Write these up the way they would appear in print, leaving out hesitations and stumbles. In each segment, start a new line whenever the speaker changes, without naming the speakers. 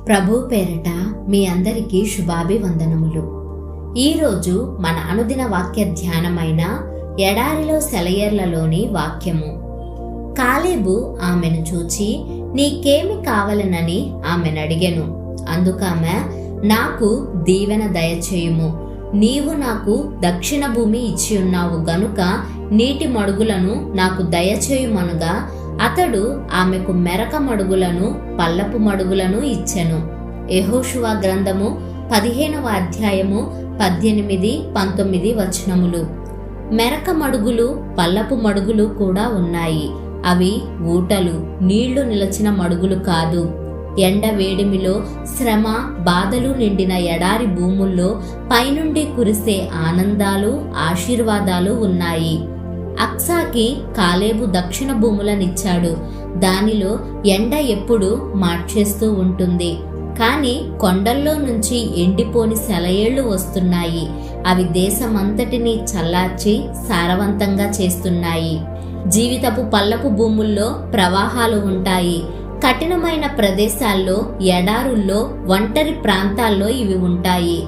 ప్రభు పేరట మీ అందరికీ శుభాభివందనములు. ఈరోజు మన అనుదిన వాక్య ధ్యానమైన ఎడారిలో సెలయేర్లలోని వాక్యము. కాలేబు ఆమెను చూచి, నీకేమి కావలనని ఆమెను అడిగెను. అందుకామె, నాకు దీవెన దయచేయుము, నీవు నాకు దక్షిణ భూమి ఇచ్చి ఉన్నావు గనుక నీటి మడుగులను నాకు దయచేయుమనుగా, అతడు ఆమెకు మెరక మడుగులను పల్లపు మడుగులను ఇచ్చెను. యెహోషువ గ్రంథము 15వ అధ్యాయము 18-19 వచనములు. మెరక మడుగులు పల్లపు మడుగులు కూడా ఉన్నాయి. అవి ఊటలు, నీళ్లు నిలచిన మడుగులు కాదు. ఎండ వేడిమిలో శ్రమ బాధలు నిండిన ఎడారి భూముల్లో పైనుండి కురిసే ఆనందాలు ఆశీర్వాదాలు ఉన్నాయి. అక్సాకి కాలేబు దక్షిణ భూములనిచ్చాడు. దానిలో ఎండ ఎప్పుడు మార్చేస్తూ ఉంటుంది, కానీ కొండల్లో నుంచి ఎండిపోని సెలయేళ్లు వస్తున్నాయి. అవి దేశమంతటినీ చల్లార్చి సారవంతంగా చేస్తున్నాయి. జీవితపు పల్లపు భూముల్లో ప్రవాహాలు ఉంటాయి. కఠినమైన ప్రదేశాల్లో, ఎడారుల్లో, ఒంటరి ప్రాంతాల్లో ఇవి ఉంటాయి.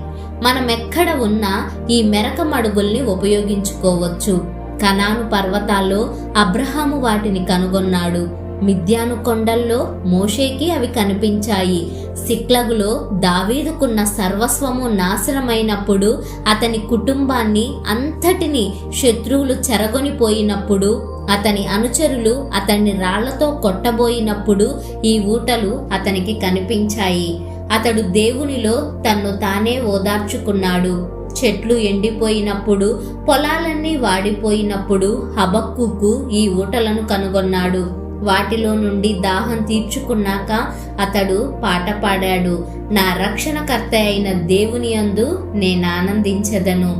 మనమెక్కడ ఉన్నా ఈ మెరక మడుగుల్ని ఉపయోగించుకోవచ్చు. కనాను పర్వతాల్లో అబ్రహాము వాటిని కనుగొన్నాడు. మిద్యాను కొండల్లో మోషేకి అవి కనిపించాయి. సిక్లగులో దావీదుకున్న సర్వస్వము నాశనమైనప్పుడు, అతని కుటుంబాన్ని అంతటిని శత్రువులు చెరగొనిపోయినప్పుడు, అతని అనుచరులు అతన్ని రాళ్లతో కొట్టబోయినప్పుడు ఈ ఊటలు అతనికి కనిపించాయి. అతడు దేవునిలో తన్ను తానే ఓదార్చుకున్నాడు. చెట్లు ఎండిపోయినప్పుడు, పొలాలన్నీ వాడిపోయినప్పుడు హబక్కూకు ఈ ఊటలను కనుగొన్నాడు. వాటిలో నుండి దాహం తీర్చుకున్నాక అతడు పాట పాడాడు. నా రక్షణకర్త అయిన దేవుని యందు నేనానందించెదను.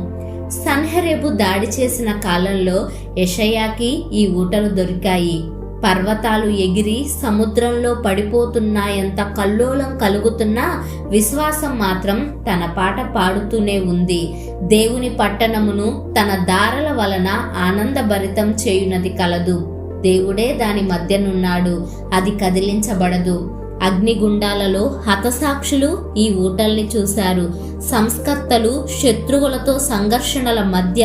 సన్హెరెబు దాడి చేసిన కాలంలో యెషయాకి ఈ ఊటలు దొరికాయి. పర్వతాలు ఎగిరి సముద్రంలో పడిపోతున్నాయంత కల్లోలం కలుగుతున్నా విశ్వాసం మాత్రం తన పాట పాడుతూనే ఉంది. దేవుని పట్టణమును తన దారల వలన ఆనందభరితం చేయునది కలదు. దేవుడే దాని మధ్యనున్నాడు, అది కదిలించబడదు. అగ్నిగుండాలలో హతసాక్షులు ఈ ఊటల్ని చూశారు. సంస్కర్తలు శత్రువులతో సంఘర్షణల మధ్య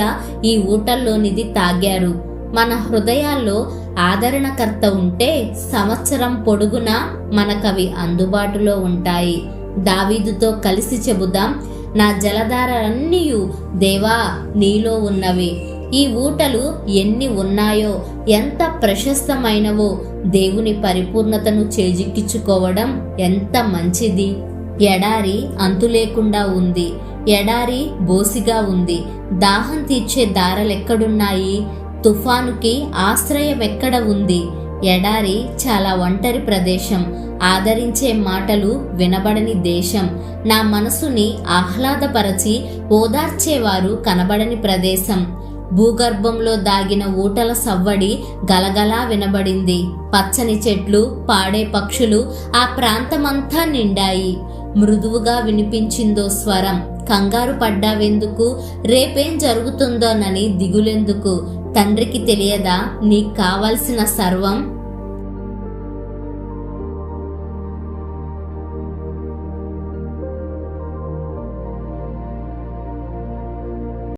ఈ ఊటల్లోనిది తాగారు. మన హృదయాల్లో ఆదరణకర్త ఉంటే సంవత్సరం పొడుగునా మనకవి అందుబాటులో ఉంటాయి. దావీదుతో కలిసి చెబుదాం, నా జలధారలన్నీయు దేవా నీలో ఉన్నవి. ఈ ఊటలు ఎన్ని ఉన్నాయో, ఎంత ప్రశస్తమైనవో. దేవుని పరిపూర్ణతను చేజిక్కించుకోవడం ఎంత మంచిది. ఎడారి అంతులేకుండా ఉంది. ఎడారి బోసిగా ఉంది. దాహం తీర్చే దారలెక్కడున్నాయి? తుఫానుకి ఆశ్రయం ఎక్కడ ఉంది? ఎడారి చాలా ఒంటరి ప్రదేశం. ఆదరించే మాటలు వినబడని దేశం. నా మనసుని ఆహ్లాదపరచి ఓదార్చేవారు కనబడని ప్రదేశం. భూగర్భంలో దాగిన ఊటల సవ్వడి గలగలా వినబడింది. పచ్చని చెట్లు, పాడే పక్షులు ఆ ప్రాంతమంతా నిండాయి. మృదువుగా వినిపించిందో స్వరం. కంగారు పడ్డావెందుకు? రేపేం జరుగుతుందోనని దిగులెందుకు? తండ్రికి తెలియదా నీకు కావలసిన సర్వం